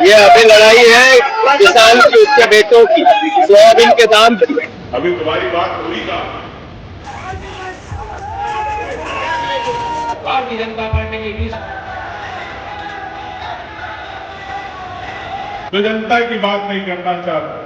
ये अभी लड़ाई है किसान की, उसके बेटों की, सोयाबीन के दाम की। अभी तुम्हारी बात पूरी का भारतीय जनता पार्टी की तो जनता की बात नहीं करना चाहता।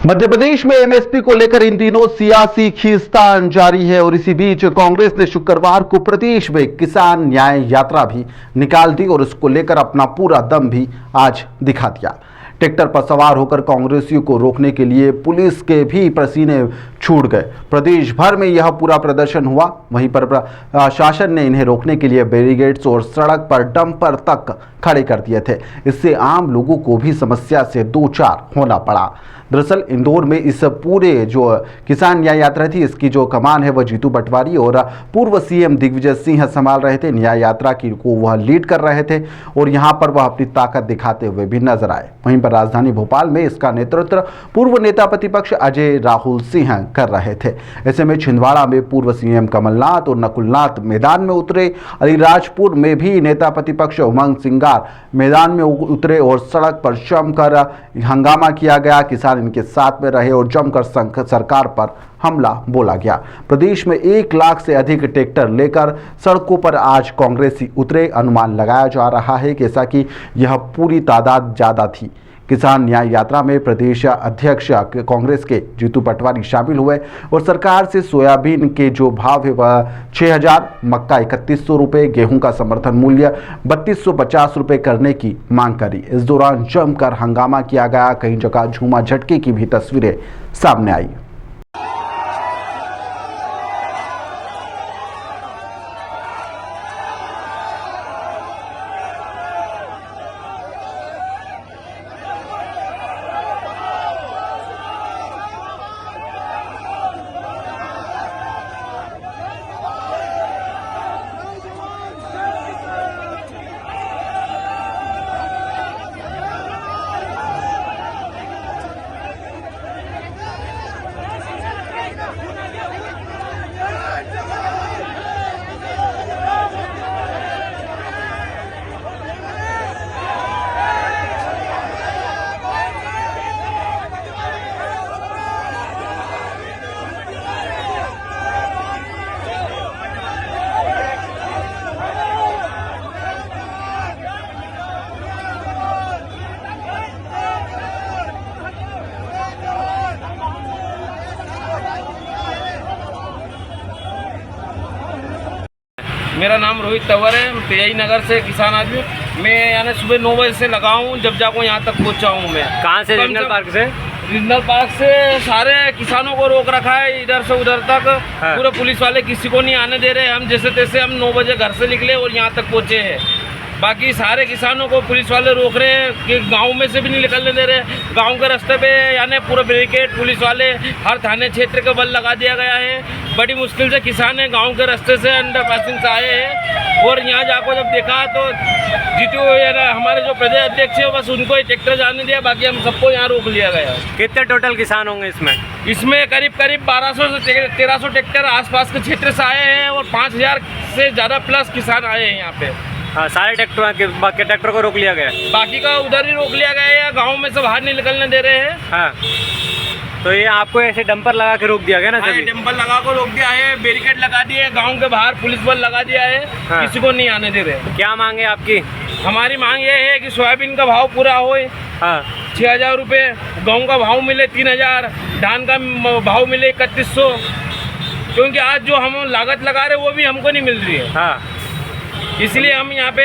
मध्य प्रदेश में एमएसपी को लेकर इन दिनों सियासी खींचतान जारी है और इसी बीच कांग्रेस ने शुक्रवार को प्रदेश में किसान न्याय यात्रा भी निकाल दी और इसको लेकर अपना पूरा दम भी आज दिखा दिया। ट्रैक्टर पर सवार होकर कांग्रेसियों को रोकने के लिए पुलिस के भी पसीने छूट गए। प्रदेश भर में यह पूरा प्रदर्शन हुआ। वहीं पर शासन ने इन्हें रोकने के लिए बैरिकेड्स और सड़क पर डंपर तक खड़े कर दिए थे। इससे आम लोगों को भी समस्या से दो चार होना पड़ा। दरअसल इंदौर में इस पूरे जो किसान न्याय यात्रा थी, इसकी जो कमान है वह जीतू पटवारी और पूर्व सीएम दिग्विजय सिंह संभाल रहे थे। न्याय यात्रा की को वह लीड कर रहे थे और यहां पर वह अपनी ताकत दिखाते हुए भी नजर आए। वहीं पर राजधानी भोपाल में इसका नेतृत्व पूर्व नेता प्रतिपक्ष अजय राहुल सिंह कर रहे थे। ऐसे में छिंदवाड़ा में पूर्व सीएम कमलनाथ और नकुलनाथ मैदान में उतरे। अलीराजपुर में भी नेता प्रतिपक्ष उमंग सिंगार मैदान में उतरे और सड़क पर जमकर हंगामा किया गया। किसान इनके साथ में रहे और जमकर सरकार पर हमला बोला गया। प्रदेश में 1 लाख से अधिक ट्रैक्टर लेकर सड़कों पर आज कांग्रेसी उतरे। अनुमान लगाया जा रहा है कि ऐसा कि यह पूरी तादाद ज्यादा थी। किसान न्याय यात्रा में प्रदेश अध्यक्ष कांग्रेस के जीतू पटवारी शामिल हुए और सरकार से सोयाबीन के जो भाव है वह 6,000, मक्का 3100 रुपये, गेहूं का समर्थन मूल्य 3250 रुपये करने की मांग करी। इस दौरान जमकर हंगामा किया गया। कई जगह झूमा झटके की भी तस्वीरें सामने आई। मेरा नाम रोहित तंवर है, तेजाई नगर से किसान आदमी। मैं यानी सुबह 9 बजे से लगा हूँ, जब जाको यहाँ तक पहुँचा हूँ। मैं कहाँ से? रीजनल पार्क से? रीजनल पार्क से सारे किसानों को रोक रखा है, इधर से उधर तक। हाँ। पूरे पुलिस वाले किसी को नहीं आने दे रहे। हम जैसे तैसे हम 9 बजे घर से निकले और यहाँ तक पहुँचे हैं। बाकी सारे किसानों को पुलिस वाले रोक रहे हैं कि गांव में से भी नहीं निकलने दे रहे। गांव के रास्ते पे यानी पूरा बैरिकेड पुलिस वाले, हर थाने क्षेत्र के बल लगा दिया गया है। बड़ी मुश्किल से किसान है गांव के रास्ते से अंडर पासिंग से आए हैं और यहाँ जाकर जब देखा तो जीतू हमारे जो प्रदेश अध्यक्ष है बस उनको ही ट्रैक्टर जाने दिया, बाकी हम सबको यहाँ रोक लिया गया। कितने टोटल किसान होंगे इसमें? इसमें करीब 1200 से 1300 ट्रैक्टर आसपास के क्षेत्र से आए हैं और 5000 से ज़्यादा प्लस किसान आए हैं यहाँ पे। हाँ, सारे ट्रैक्टर को रोक लिया गया? बाकी का उधर ही रोक लिया गया है, गांव में से बाहर नहीं निकलने दे रहे हैं। हाँ, तो ये आपको ऐसे डंपर लगा के रोक दिया गया ना? हाँ, डंपर लगा कर रोक दिया है, बैरिकेड लगा दिए, गांव के बाहर पुलिस बल लगा दिया है। हाँ। किसी को नहीं आने दे रहे। क्या मांग है आपकी? हमारी मांग ये है कि सोयाबीन का भाव पूरा हो। हाँ, 6,000 रुपये, गेहूँ का भाव मिले 3,000, धान का भाव मिले 3100, क्योंकि आज जो हम लागत लगा रहे वो भी हमको नहीं मिल रही है। हाँ, इसलिए हम यहाँ पे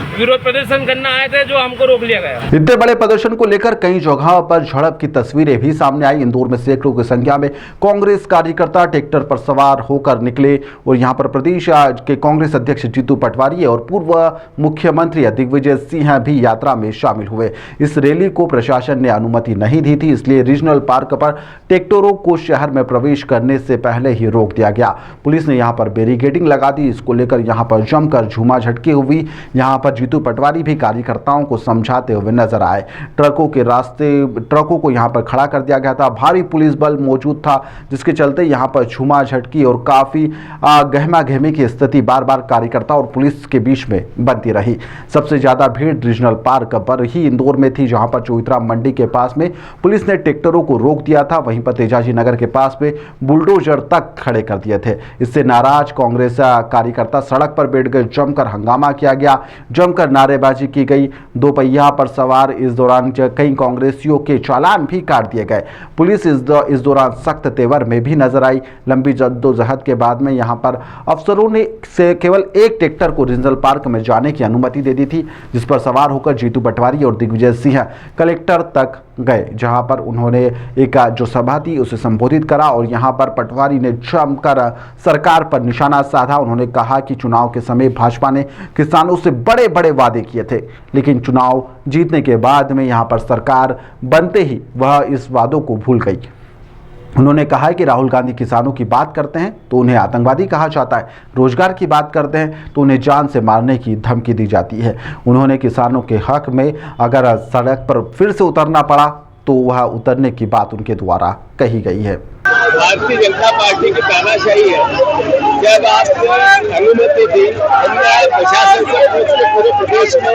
विरोध प्रदर्शन करना आए थे, जो हमको रोक लिया गया। इतने बड़े प्रदर्शन को लेकर कई जगहों पर झड़प की तस्वीरें भी सामने आई। इंदौर में सैकड़ों की संख्या में कांग्रेस कार्यकर्ता ट्रैक्टर पर सवार होकर निकले और यहां पर प्रदेश के कांग्रेस अध्यक्ष जीतू पटवारी और पूर्व मुख्यमंत्री दिग्विजय सिंह भी यात्रा में शामिल हुए। इस रैली को प्रशासन ने अनुमति नहीं दी थी, इसलिए रीजनल पार्क पर ट्रैक्टरों को शहर में प्रवेश करने से पहले ही रोक दिया गया। पुलिस ने यहाँ पर बैरिकेडिंग लगा दी। इसको लेकर यहाँ पर जमकर झूमा झटकी हुई। यहाँ पर पर जीतू पटवारी भी कार्यकर्ताओं को समझाते हुए नजर आए। ट्रकों को यहां पर खड़ा कर दिया गया था। भारी पुलिस बल मौजूद था, जिसके चलते यहां पर झूमा झटकी और काफी गहमा गहमी की स्थिति बार बार कार्यकर्ता और पुलिस के बीच में बनती रही। सबसे ज्यादा भीड़ रीजनल पार्क पर ही इंदौर में थी, जहां पर चौथरा मंडी के पास में पुलिस ने ट्रैक्टरों को रोक दिया था। वहीं पर तेजाजी नगर के पास में बुलडोजर तक खड़े कर दिए थे। इससे नाराज कांग्रेस कार्यकर्ता सड़क पर बैठ गए। जमकर हंगामा किया गया, जमकर नारेबाजी की गई। दोपहिया पर सवार इस दौरान कई कांग्रेसियों के चालान भी काट दिए गए। पुलिस इस दौरान सख्त तेवर में भी नजर आई। लंबी जद्दोजहद के बाद में यहां पर अफसरों ने से केवल एक ट्रैक्टर को रीजनल पार्क में जाने की अनुमति दे दी थी, जिस पर सवार होकर जीतू पटवारी और दिग्विजय सिंह कलेक्टर तक गए, जहां पर उन्होंने एक जो सभा थी उसे संबोधित करा और यहां पर पटवारी ने जमकर सरकार पर निशाना साधा। उन्होंने कहा कि चुनाव के समय भाजपा ने किसानों से बड़े बड़े वादे किए थे, लेकिन चुनाव जीतने के बाद में यहां पर सरकार बनते ही वह इस वादों को भूल गई। उन्होंने कहा कि राहुल गांधी किसानों की बात करते हैं तो उन्हें आतंकवादी कहा जाता है, रोजगार की बात करते हैं तो उन्हें जान से मारने की धमकी दी जाती है। उन्होंने किसानों के हक में अगर सड़क पर फिर से उतरना पड़ा तो वह उतरने की बात उनके द्वारा कही गई है। भारतीय जनता पार्टी की तानाशाही है। जब आपने अनुमति दी, हमने प्रशासन से पूछ के पूरे प्रदेश में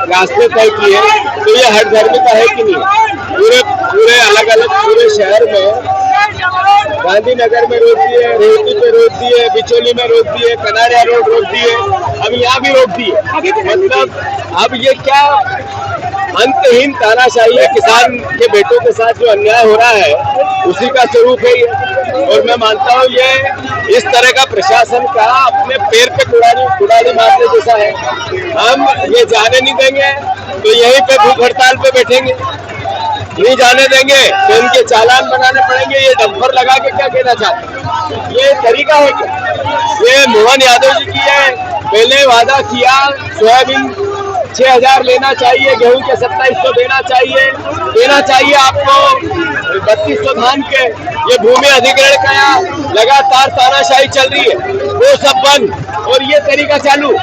रास्ते तय किए, तो ये हर धर्म का है कि नहीं? पूरे अलग अलग पूरे शहर में गांधीनगर में रोक दिए, रेवती पे रोक दिए, बिचौली में रोक दिए, कनारिया रोड रोक दिए, अब यहाँ भी रोक दिए। मतलब अब ये क्या अंतहीन तानाशाही है। किसान के बेटों के साथ जो अन्याय हो रहा है उसी का स्वरूप है ये। और मैं मानता हूँ ये इस तरह का प्रशासन का अपने पैर पे कुड़ारी मारने जैसा है। हम ये जाने नहीं देंगे तो यहीं पे भूख हड़ताल पे बैठेंगे, नहीं जाने देंगे तो इनके चालान बनाने पड़ेंगे। ये डंपर लगा के क्या कहना चाहते हैं? ये तरीका है क्या? ये मोहन यादव जी की है। पहले वादा किया सोयाबीन 6000 लेना चाहिए, गेहूं के 2700 देना चाहिए आपको 3200 धान के। ये भूमि अधिग्रहण का लगातार तानाशाही चल रही है, वो सब बंद और ये तरीका चालू।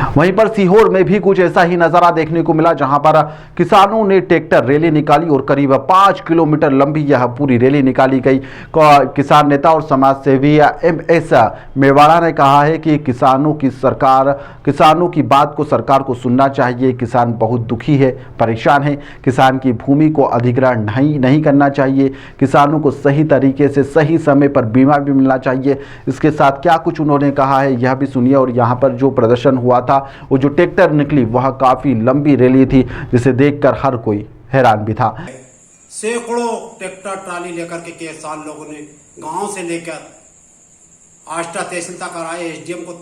वहीं पर सीहोर में भी कुछ ऐसा ही नजारा देखने को मिला, जहां पर किसानों ने ट्रैक्टर रैली निकाली और करीब 5 किलोमीटर लंबी यह पूरी रैली निकाली गई। किसान नेता और समाज सेवी MS मेवाड़ा ने कहा है कि किसानों की बात को सरकार को सुनना चाहिए। किसान बहुत दुखी है, परेशान है। किसान की भूमि को अधिग्रहण नहीं करना चाहिए। किसानों को सही तरीके से सही समय पर बीमा भी मिलना चाहिए। इसके साथ क्या कुछ उन्होंने कहा है यह भी सुनिए। और यहाँ पर जो प्रदर्शन हुआ था, वो जो ट्रैक्टर निकली वह काफी लंबी रैली थी, जिसे देखकर हर कोई हैरान भी था। सैकड़ों ट्रैक्टर ट्राली लेकर के किसान लोगों ने गांव से लेकर आष्टा तहसील तक आए, SDM को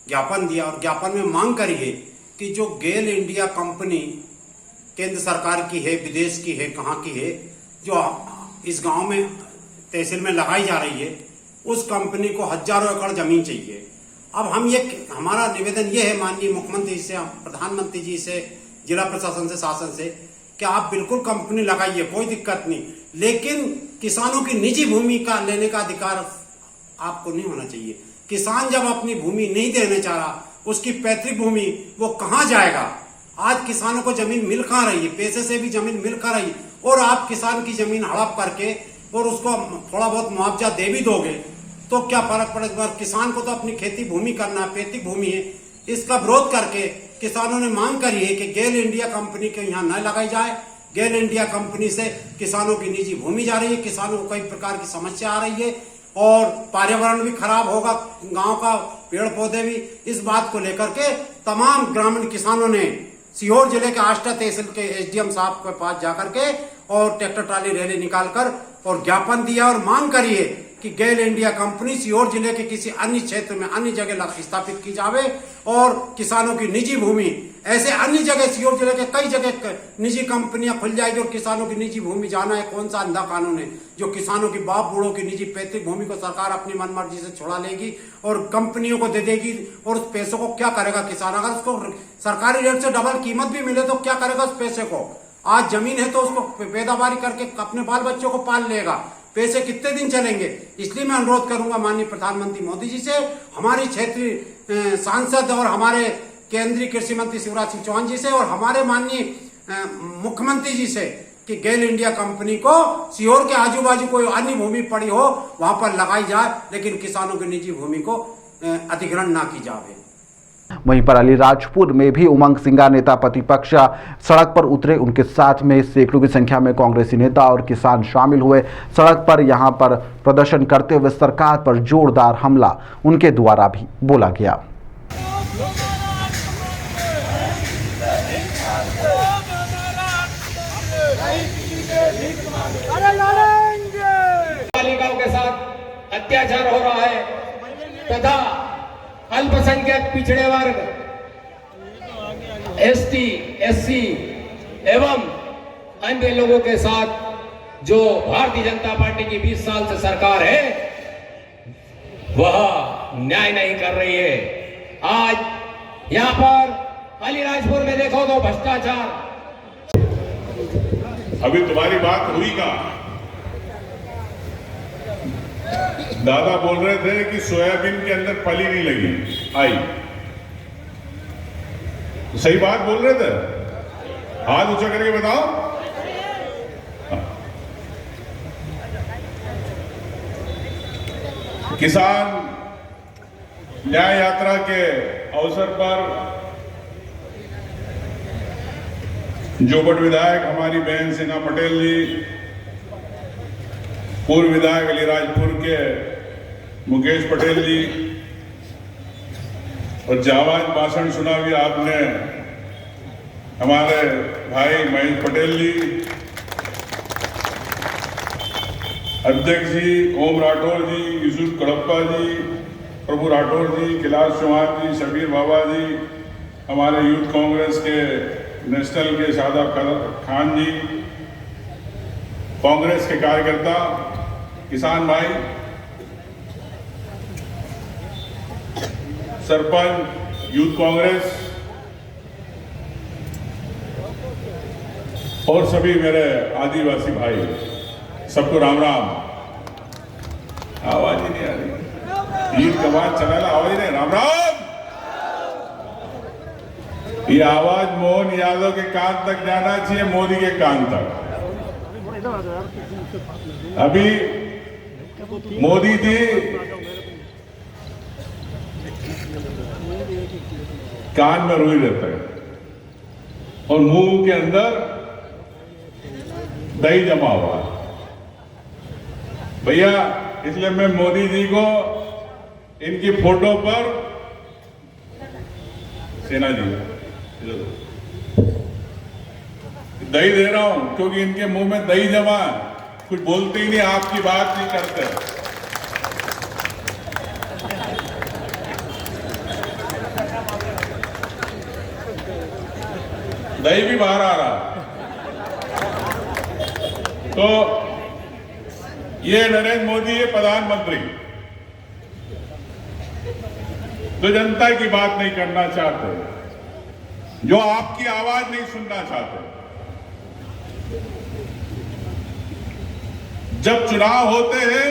ज्ञापन दिया और ज्ञापन में मांग करी है कि जो गेल इंडिया कंपनी केंद्र सरकार की है, विदेश की है, कहाँ की है, जो इस गांव में तहसील में लगाई जा रही है, उस कंपनी को हजारों एकड़ जमीन चाहिए। अब हमारा निवेदन ये है माननीय मुख्यमंत्री से, प्रधानमंत्री जी से, जिला प्रशासन से, शासन से, कि आप बिल्कुल कंपनी लगाइए, कोई दिक्कत नहीं, लेकिन किसानों की निजी भूमि का लेने का अधिकार आपको नहीं होना चाहिए। किसान जब अपनी भूमि नहीं देने चाह रहा, उसकी पैतृक भूमि वो कहाँ जाएगा? आज किसानों को जमीन मिल कहाँ रही है? पैसे से भी जमीन मिल कहाँ रही, और आप किसान की जमीन हड़प करके और उसको थोड़ा बहुत मुआवजा दे भी दोगे तो क्या फर्क पड़ेगा? किसान को तो अपनी खेती भूमि करना, पैतृक भूमि है। इसका विरोध करके किसानों ने मांग करी है कि गेल इंडिया कंपनी के यहाँ न लगाई जाए। गेल इंडिया कंपनी से किसानों की निजी भूमि जा रही है, किसानों को कई प्रकार की समस्या आ रही है और पर्यावरण भी खराब होगा, गांव का पेड़ पौधे भी। इस बात को लेकर के तमाम ग्रामीण किसानों ने सीहोर जिले के आष्टा तहसील के SDM साहब के पास जाकर के और ट्रैक्टर ट्राली रैली निकालकर और ज्ञापन दिया और मांग करी है कि गेल इंडिया कंपनी सीहोर जिले के किसी अन्य क्षेत्र में अन्य जगह स्थापित की जावे और किसानों की निजी भूमि ऐसे अन्य जगह सीहोर जिले के कई जगह निजी कंपनियां खुल जाएगी और किसानों की निजी भूमि जाना है कौन सा अंधा कानून है जो किसानों की बाप बूढ़ों की निजी पैतृक भूमि को सरकार अपनी मनमर्जी से छुड़ा लेगी और कंपनियों को दे देगी और उस पैसों को क्या करेगा किसान? अगर उसको सरकारी रेट से डबल कीमत भी मिले तो क्या करेगा उस पैसे को? आज जमीन है तो उसको पैदावारी करके अपने बाल बच्चों को पाल लेगा, पैसे कितने दिन चलेंगे? इसलिए मैं अनुरोध करूंगा माननीय प्रधानमंत्री मोदी जी से, हमारी क्षेत्रीय सांसद और हमारे केंद्रीय कृषि मंत्री शिवराज सिंह चौहान जी से और हमारे माननीय मुख्यमंत्री जी से कि गेल इंडिया कंपनी को सीहोर के आजू बाजू कोई अन्य भूमि पड़ी हो वहां पर लगाई जाए, लेकिन किसानों की निजी भूमि को अधिग्रहण ना की जाए। वहीं पर अलीराजपुर में भी उमंग सिंघा नेता प्रतिपक्ष सड़क पर उतरे। उनके साथ में सैकड़ों की संख्या में कांग्रेसी नेता और किसान शामिल हुए। सड़क पर यहां पर प्रदर्शन करते हुए सरकार पर जोरदार हमला उनके द्वारा भी बोला गया। बालिकाओं के साथ अत्याचार हो रहा है तथा अल्पसंख्यक पिछड़े वर्ग एसटी, एससी एवं अन्य लोगों के साथ जो भारतीय जनता पार्टी की 20 साल से सरकार है वह न्याय नहीं कर रही है। आज यहां पर अलीराजपुर में देखो तो भ्रष्टाचार। अभी तुम्हारी बात हुई का? दादा बोल रहे थे कि सोयाबीन के अंदर फली नहीं लगी आई, सही बात बोल रहे थे? हाथ ऊंचा करके बताओ। किसान न्याय यात्रा के अवसर पर जोबट विधायक हमारी बहन सिन्हा पटेल जी, पूर्व विधायक अलीराजपुर के मुकेश पटेल जी और जाबाज भाषण सुना भी आपने हमारे भाई महेश पटेल जी, अध्यक्ष जी ओम राठौर जी, यूसुफ कड़प्पा जी, प्रभु राठौर जी, कैलाश चौहान जी, शबीर बाबा जी, हमारे यूथ कांग्रेस के नेशनल के शादाब खान जी, कांग्रेस के कार्यकर्ता, किसान भाई, सरपंच, यूथ कांग्रेस और सभी मेरे आदिवासी भाई, सबको राम राम। आवाज ही नहीं आ रही, ईद का बात चला, आवाज ही नहीं, राम राम। ये आवाज मोहन यादव के कान तक जाना चाहिए, मोदी के कान तक। अभी मोदी जी कान में रोई रहता है और मुंह के अंदर दही जमा हुआ है भैया। इसलिए मैं मोदी जी को इनकी फोटो पर, सेना जी दही दे रहा हूं क्योंकि इनके मुंह में दही जमा, कुछ बोलते ही नहीं, आपकी बात नहीं करते। दही भी बाहर आ रहा। तो ये नरेंद्र मोदी ये प्रधानमंत्री जो जनता की बात नहीं करना चाहते, जो आपकी आवाज नहीं सुनना चाहते। जब चुनाव होते हैं